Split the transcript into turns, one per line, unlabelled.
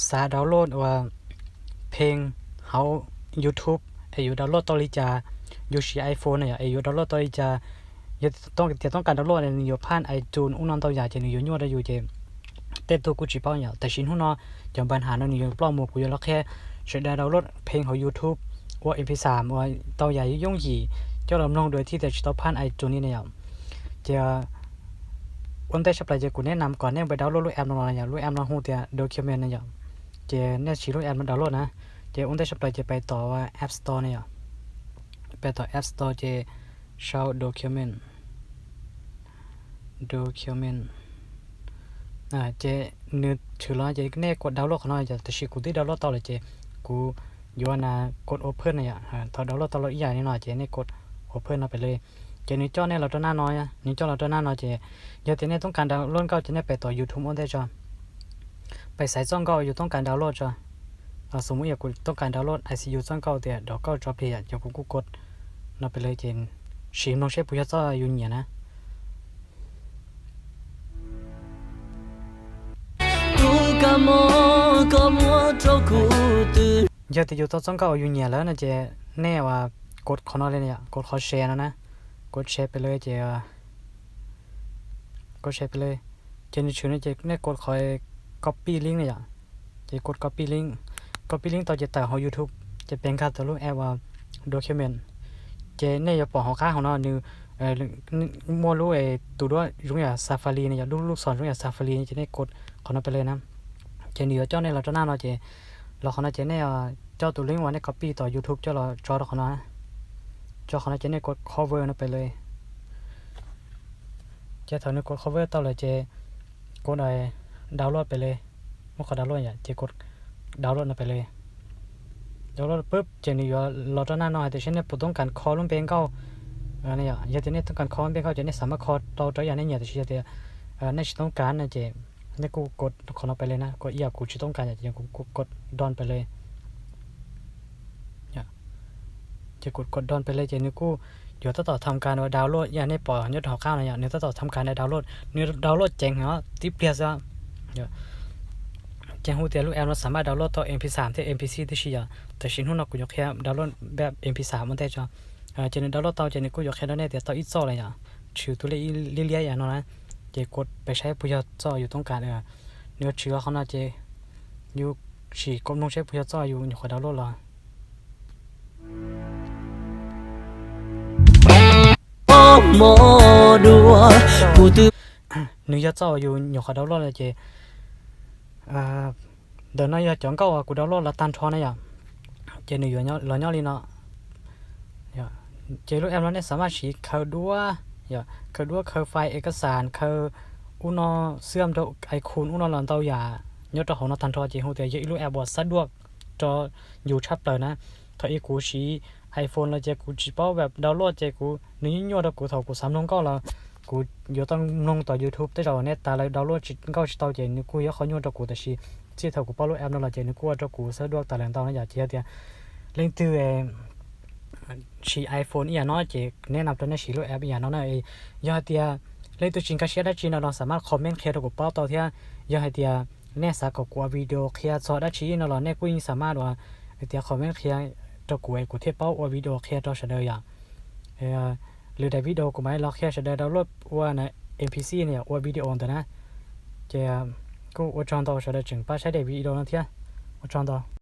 สาดาวน์โหลดว่าเพลงเฮา YouTube ไอ้อยู่ดาวน์โหลดตอริจาอยู่ที่ iPhone เนี่ยไอ้อยู่ดาวน์โหลดตอริจาต้องการดาวน์โหลดเนี่ยอยู่ผ่าน iTunes อุ้นนตัวอย่างจะอยู่ยั่วได้อยู่เจเต็มตัวกูจิเป้าเนี่ยแต่ชิ้นหุ้นเนาะจำปัญหานั่นอยู่ปล้อมหมวกกูอยู่แล้วแค่ใช้ดาวน์โหลดเพลงของ YouTube ว่า MP3 ว่าตัวใหญ่ยุ่งหีเจ้าลำนองโดยที่จะต้องผ่าน iTunes นี่เนี่ยจะวันแต่ชับไปจะกูแนะนำก่อนเนี่ยไปดาวน์โหลดรูปแอปนอนอย่างรูปแอปนอนหูเตียโดคิวเมนต์เนี่ยเจเนี่ยชีรูปแอปมันดาวน์โหลดนะเจวันแต่ชับไปจะไปต่อว่า App Store เนี่ยไปต่อ App Store เจ show document เจนึกถือแล้วเจเนี่ยกดดาวน์โหลดของเราจะแต่ชีกูที่ดาวน์โหลดต่อเลยเจกูอยู่ว่ากด open เนี่ยตอนดาวน์โหลดตลอดอีกอย่างนี่หน่อยเจเนี่ยกด open เอาไปเลยเจนี่จ้อเนี่ยเราตัวหน้าน้อยนี่จ้อเราตัวหน้าน้อยเจเดี๋ยวเจเนี่ยต้องการดาวน์โหลดก็จะเนี่ยไปต่อ YouTube ได้จ้ะไปใส่จ้องก็อยู่ต้องการดาวน์โหลดจ้ะสมมุติอยากกูต้องการดาวน์โหลด ICU จ้องก็เดี๋ยวก็ drop เลยเดี๋ยวกูกดนับไปเลยเจนชีมน้องเชฟผู้ยจ้าอยู่เนี่ยนะเดี๋ยวแต่อยู่ต้องก็อยู่เนี่ยแล้วนะเจแน่ว่ากดขอน้อยเลยเนี่ยกดขอแชร์นะกดแชร์ไปเลยเจกดแชร์ไปเลยเจนชื่อเนี่ยเจเนี่ยกดคอย copy link เนี่ยเจกด copy link ต่อจะแต่ของ YouTube จะเป็นการตัวรูปแอปว่า document เจเนี่ยจะปอกของค่าของเราเนี่ยมัวรู้ตัวด้วยรุ่งอย่าง Safari เนี่ยลูกศรรุ่งอย่าง Safari จะได้กดขอนับไปเลยนะเจนี่เจ้าเนี่ยเราเจ้าหน้าเราเจเราขอนับเจเนี่ยเจ้าตัวลิงก์วันนี้ copy ต่อ YouTube เจ้าเราจอเราขอนับเจ้าขอนับเจเนี่ยกด cover นับไปเลยเจ้าถอนกด cover ต่อเลยเจกดดาวน์โหลดไปเลยเมื่อขอดาวน์โหลดเนี่ยเจกดดาวน์โหลดนับไปเลยดาวน์โหลดปุ๊บเจนี่เราเจ้าหน้าเราแต่เช่นเนี่ยผมต้องการ call ลงเพลงเขาเนี่ยอยากจะเนี่ยต้องการ call ลงเพลงเขาจะเนี่ยสามารถ call ต่อตัวอย่างนี้เนี่ยแต่เช่นเนี่ยเนี่ยต้องการนะเจเนี่ยกูกดขอนับไปเลยนะกดอยากกูต้องการอย่างกูกดดอนไปเลยเนี่ยจะกดดอนไปเลยเจนี่กูเดี๋ยวต่อทำการดาวน์โหลดอย่างนี้ปล่อยยศหอข้าวอะไรอย่างนี้ต่อทำการในดาวน์โหลดนี่ดาวน์โหลดเจ๋งเหรอที่เปลี่ยนซะเดี๋ยวเจ๋งหูเตียลูกแอปเราสามารถดาวน์โหลดต่อ MP3 ที่ MP4 ที่ชี้แต่ชิ้นหูเรากูยกแค่ดาวน์โหลดแบบ MP3 มันได้จ้ะเจนี่ดาวน์โหลดต่อเจนี่กูยกแค่นั้นเนี่ยเดี๋ยวต่ออีกโซ่อะไรอย่างชื่อตัวเลขเลี้ยอย่างนั้นนะเจกดไปใช้ผู้ยศจ่ออยู่ต้องการเนื้อเชื้อเขาน่าจะอยู่ฉีกกลมลงใช้ผู้ยศจ่ออยู่ขอดาวน์โหลดละเนื้อจ่ออยู่ขอดาวน์โหลดเลยเจเดินน้อยจังก็กูดาวน์โหลดละตันทอนนะอย่างเจนี่อยู่เนี่ยเราเนี่ยลีเนาะเจลูกแอปเราเนี่ยสามารถฉีกเขาด้วยเขาไฟล์เอกสารเขาอุณเสื่อมตัวไอคูนอุณหลอนเตาหยายอดของนทันทอเจหูแต่ยี่ลูกแอปบอสสะดวกจออยู่ชัดเลยนะถ้าอีกูชี้ iPhone แล้วเจกูจีเป้าแบบดาวน์โหลดเจกูนี่ยอดกูเท่ากู3ลงก็แล้วกูอยู่ต้องลงต่อ YouTube แต่เราเนี่ยตาเลยดาวน์โหลดก็ชิตาวเจนี่กูอยากเขายอดกูแต่ชี้ที่เท่ากูเป้าลูกแอปนั่นแหละเจนี่กูว่ากูสะดวกแต่แรงตอนนั้นอยากเจียเดียเล่นตัวชี iPhone อีกอย่างน้อยเจแนะนำตัวนี้ชีลูกแอปอีกอย่างน้อยยอดเดียเล่นตัวจริงก็เชื่อได้จริงเราสามารถคอมเมนต์เคลียร์ตัวกูเป้าต่อที่ยอดเดียเนี่ยสักกูวิดีโอเคลียร์สอดได้ชีเราเนี่ยกูยิ่งสามารถว่าเดียคอมเมนต์เคลียร์ตัวกูเทียบเป้าวิดีโอเคลียร์ตัวเฉลยอย่างหรือได้วิดีโอกูไม่เราแค่เฉลยดาวน์โหลดว่าใน MPC เนี่ยว่าวิดีโอแต่นะเจ้ากูว่าจอนต่อเฉลยจึงป้าใช้ได้วิดีโอนั่นเทียว่าจอนต่อ